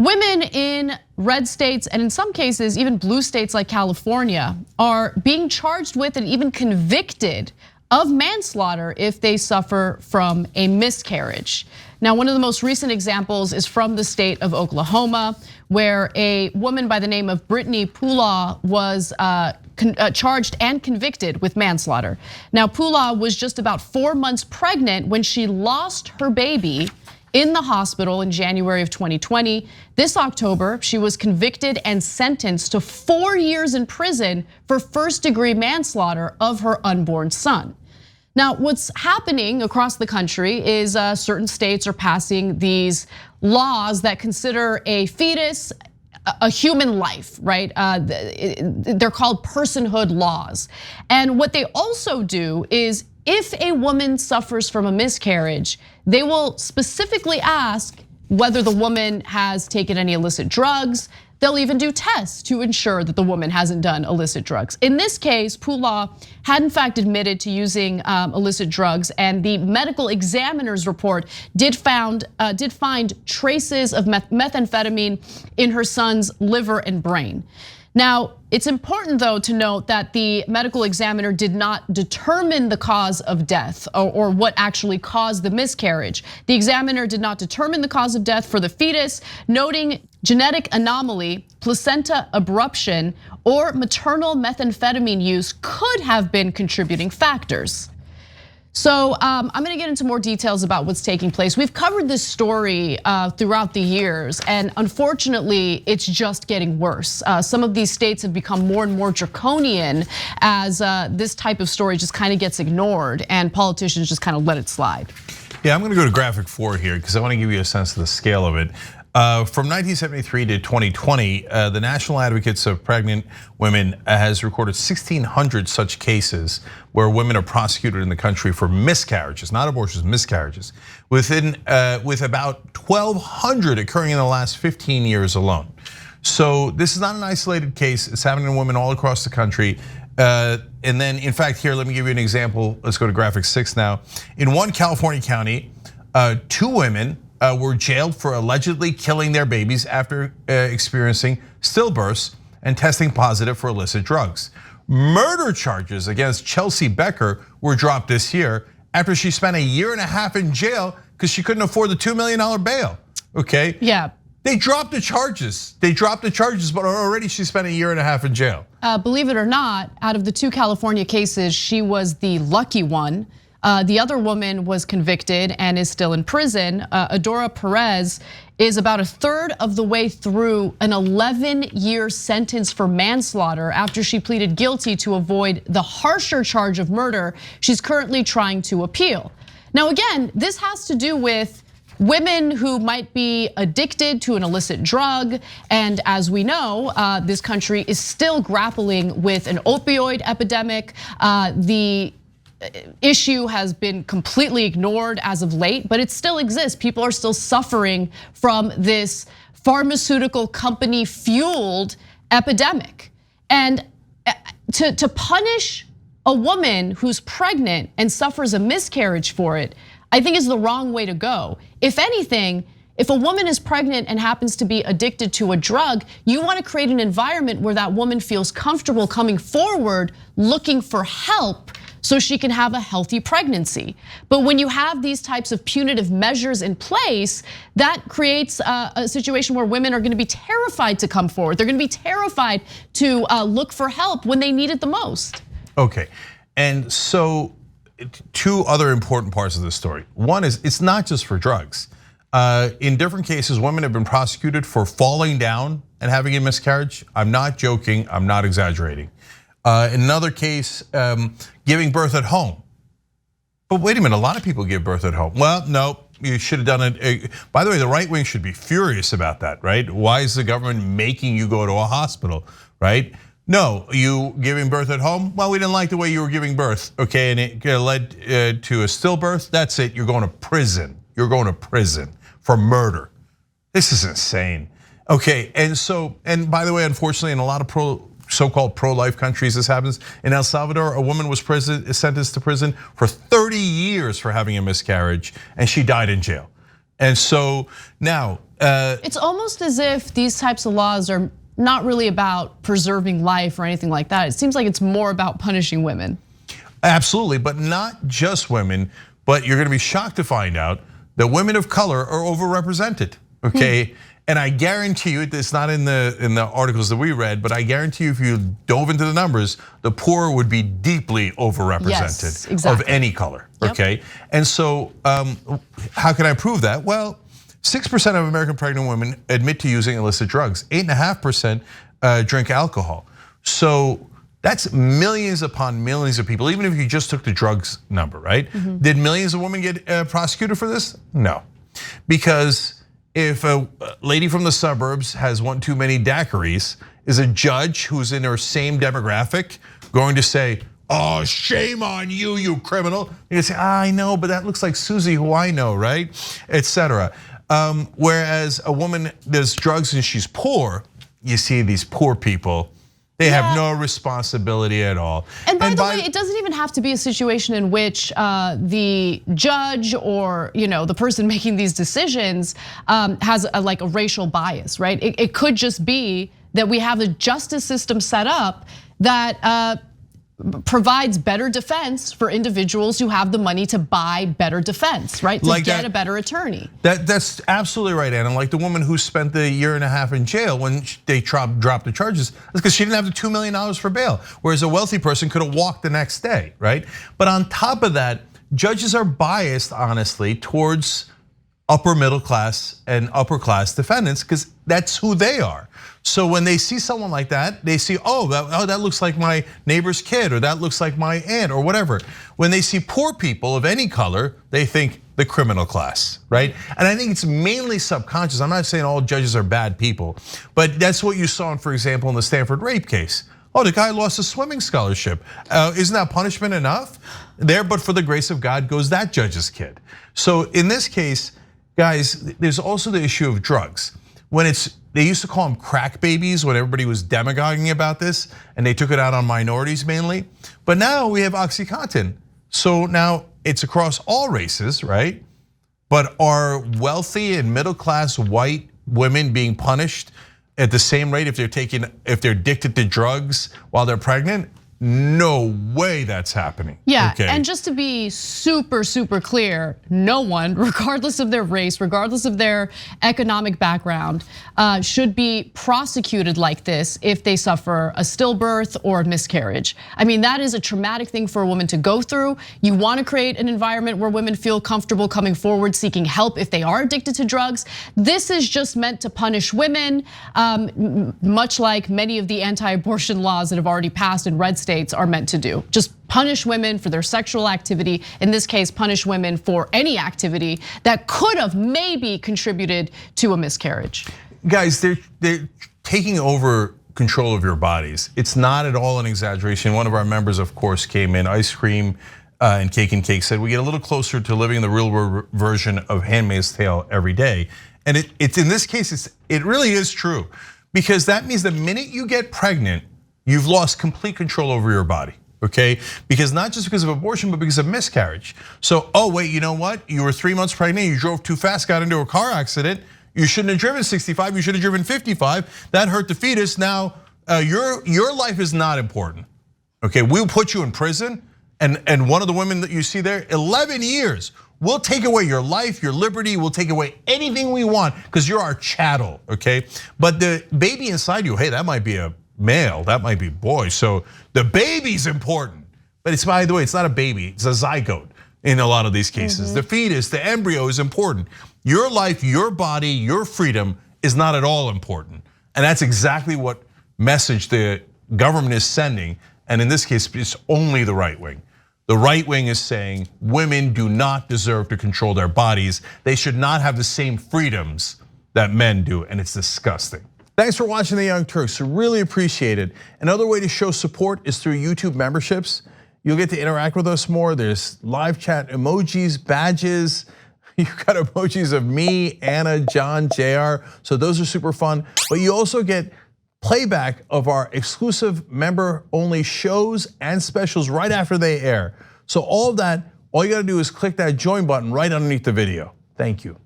Women in red states, and in some cases, even blue states like California, are being charged with and even convicted of manslaughter if they suffer from a miscarriage. Now, one of the most recent examples is from the state of Oklahoma, where a woman by the name of Brittney Poolaw was charged and convicted with manslaughter. Now, Poolaw was just about 4 months pregnant when she lost her baby in the hospital in January of 2020. This October, she was convicted and sentenced to 4 years in prison for first-degree manslaughter of her unborn son. Now, what's happening across the country is certain states are passing these laws that consider a fetus a human life, right? They're called personhood laws. And what they also do is, if a woman suffers from a miscarriage, they will specifically ask whether the woman has taken any illicit drugs. They'll even do tests to ensure that the woman hasn't done illicit drugs. In this case, Poolaw had in fact admitted to using illicit drugs, and the medical examiner's report did find traces of methamphetamine in her son's liver and brain. Now, it's important though to note that the medical examiner did not determine the cause of death or what actually caused the miscarriage. The examiner did not determine the cause of death for the fetus, noting genetic anomaly, placenta abruption, or maternal methamphetamine use could have been contributing factors. So I'm gonna get into more details about what's taking place. We've covered this story throughout the years, and unfortunately, it's just getting worse. Some of these states have become more and more draconian as this type of story just kind of gets ignored, and politicians just kind of let it slide. Yeah, I'm gonna go to graphic 4 here because I want to give you a sense of the scale of it. From 1973 to 2020, the National Advocates of Pregnant Women has recorded 1,600 such cases where women are prosecuted in the country for miscarriages, not abortions, miscarriages, with about 1,200 occurring in the last 15 years alone. So this is not an isolated case. It's happening to women all across the country. And then, in fact, here, let me give you an example. Let's go to graphic 6 now. In one California county, 2 women were jailed for allegedly killing their babies after experiencing stillbirths and testing positive for illicit drugs. Murder charges against Chelsea Becker were dropped this year after she spent 1.5 years in jail because she couldn't afford the $2 million bail, okay? Yeah. They dropped the charges. But already she spent 1.5 years in jail. Believe it or not, out of the 2 California cases, she was the lucky one. The other woman was convicted and is still in prison. Adora Perez is about 1/3 of the way through an 11-year sentence for manslaughter after she pleaded guilty to avoid the harsher charge of murder. She's currently trying to appeal. Now again, this has to do with women who might be addicted to an illicit drug. And as we know, this country is still grappling with an opioid epidemic. The issue has been completely ignored as of late, but it still exists. People are still suffering from this pharmaceutical company fueled epidemic. And to punish a woman who's pregnant and suffers a miscarriage for it, I think is the wrong way to go. If anything, if a woman is pregnant and happens to be addicted to a drug, you want to create an environment where that woman feels comfortable coming forward, looking for help, so she can have a healthy pregnancy. But when you have these types of punitive measures in place, that creates a situation where women are gonna be terrified to come forward. They're gonna be terrified to look for help when they need it the most. Okay, and so 2 other important parts of this story. One is, it's not just for drugs. In different cases, women have been prosecuted for falling down and having a miscarriage. I'm not joking, I'm not exaggerating. In another case, giving birth at home. But wait a minute, a lot of people give birth at home. Well, no, you should have done it. By the way, the right wing should be furious about that, right? Why is the government making you go to a hospital, right? No, you giving birth at home? Well, we didn't like the way you were giving birth, okay? And it led to a stillbirth, that's it, you're going to prison. You're going to prison for murder. This is insane. Okay, and by the way, unfortunately, in a lot of so-called pro-life countries, this happens. In El Salvador, a woman was sentenced to prison for 30 years for having a miscarriage, and she died in jail. And so now it's almost as if these types of laws are not really about preserving life or anything like that. It seems like it's more about punishing women. Absolutely, but not just women, but you're gonna be shocked to find out that women of color are overrepresented, okay? And I guarantee you, it's not in the articles that we read, but I guarantee you if you dove into the numbers, the poor would be deeply overrepresented, yes, exactly, of any color, okay? Yep. And so how can I prove that? Well, 6% of American pregnant women admit to using illicit drugs. 8.5% drink alcohol. So that's millions upon millions of people, even if you just took the drugs number, right? Did millions of women get prosecuted for this? No, because if a lady from the suburbs has one too many daiquiris, is a judge who's in her same demographic going to say, oh, shame on you, you criminal? You say, I know, but that looks like Susie, who I know, right? Etc. Whereas a woman does drugs and she's poor, you see these poor people, they have no responsibility at all. And by the way, it doesn't even have to be a situation in which the judge or the person making these decisions has like a racial bias, right? It could just be that we have a justice system set up that provides better defense for individuals who have the money to buy better defense, right? To get a better attorney. That's absolutely right, Anna. Like the woman who spent the year and a half in jail when they dropped the charges, that's because she didn't have the $2 million for bail, whereas a wealthy person could have walked the next day, right? But on top of that, judges are biased, honestly, towards upper middle class and upper class defendants because that's who they are. So when they see someone like that, they see, oh, that looks like my neighbor's kid, or that looks like my aunt, or whatever. When they see poor people of any color, they think the criminal class, right? And I think it's mainly subconscious. I'm not saying all judges are bad people, but that's what you saw, for example, in the Stanford rape case. Oh, the guy lost a swimming scholarship. Isn't that punishment enough? There, but for the grace of God goes that judge's kid. So in this case, guys, there's also the issue of drugs. When they used to call them crack babies when everybody was demagoguing about this, and they took it out on minorities mainly. But now we have OxyContin. So now it's across all races, right? But are wealthy and middle class white women being punished at the same rate if they're addicted to drugs while they're pregnant? No way that's happening. Yeah, okay. And just to be super, super clear, no one, regardless of their race, regardless of their economic background, should be prosecuted like this if they suffer a stillbirth or a miscarriage. I mean, that is a traumatic thing for a woman to go through. You want to create an environment where women feel comfortable coming forward, seeking help if they are addicted to drugs. This is just meant to punish women, much like many of the anti-abortion laws that have already passed in red states are meant to do. Just punish women for their sexual activity. In this case, punish women for any activity that could have maybe contributed to a miscarriage. Guys, they're taking over control of your bodies. It's not at all an exaggeration. One of our members, of course, came in, Ice Cream and Cake said, we get a little closer to living the real version of Handmaid's Tale every day. And it's in this case, it really is true. Because that means the minute you get pregnant, you've lost complete control over your body, okay? Because not just because of abortion, but because of miscarriage. So, oh wait, you know what? You were 3 months pregnant, you drove too fast, got into a car accident. You shouldn't have driven 65, you should have driven 55. That hurt the fetus. Now, your life is not important, okay? We'll put you in prison, and one of the women that you see there, 11 years. We'll take away your life, your liberty, we'll take away anything we want because you're our chattel, okay? But the baby inside you, hey, that might be a male, that might be boy. So the baby's important, but it's, by the way, it's not a baby, it's a zygote in a lot of these cases. The fetus, the embryo is important. Your life, your body, your freedom is not at all important. And that's exactly what message the government is sending. And in this case, it's only the right wing. The right wing is saying women do not deserve to control their bodies. They should not have the same freedoms that men do, and it's disgusting. Thanks for watching The Young Turks, really appreciate it. Another way to show support is through YouTube memberships. You'll get to interact with us more. There's live chat emojis, badges. You've got emojis of me, Anna, John, JR, so those are super fun. But you also get playback of our exclusive member-only shows and specials right after they air. So all of that, all you gotta do is click that join button right underneath the video. Thank you.